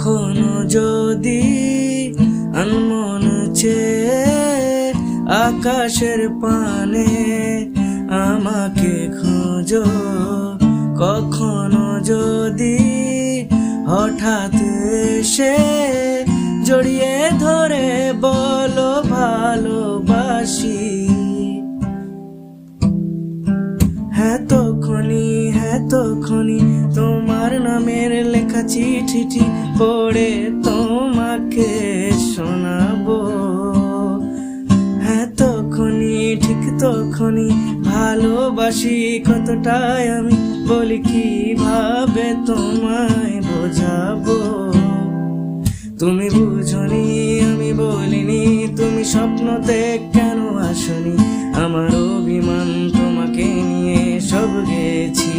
কখনো যদি আনমন চেয়ে আকাশের পানে আমাকে খোঁজো, কখনো যদি হঠাৎ এসে জড়িয়ে ধরে বলো ভালোবাসি, হ্যাঁ তখনই তোমার নামের লেখা চিঠিটি পড়ে তোমাকে শোনাবো। হ্যাঁ ঠিক তখনই ভালোবাসি কতটাই আমি, বলি কিভাবে তোমায় বোঝাবো। তুমি বুঝনি আমি বলিনি, তুমি স্বপ্নতে কেন আসনি, আমার অভিমান তোমাকে নিয়ে সব গেছি।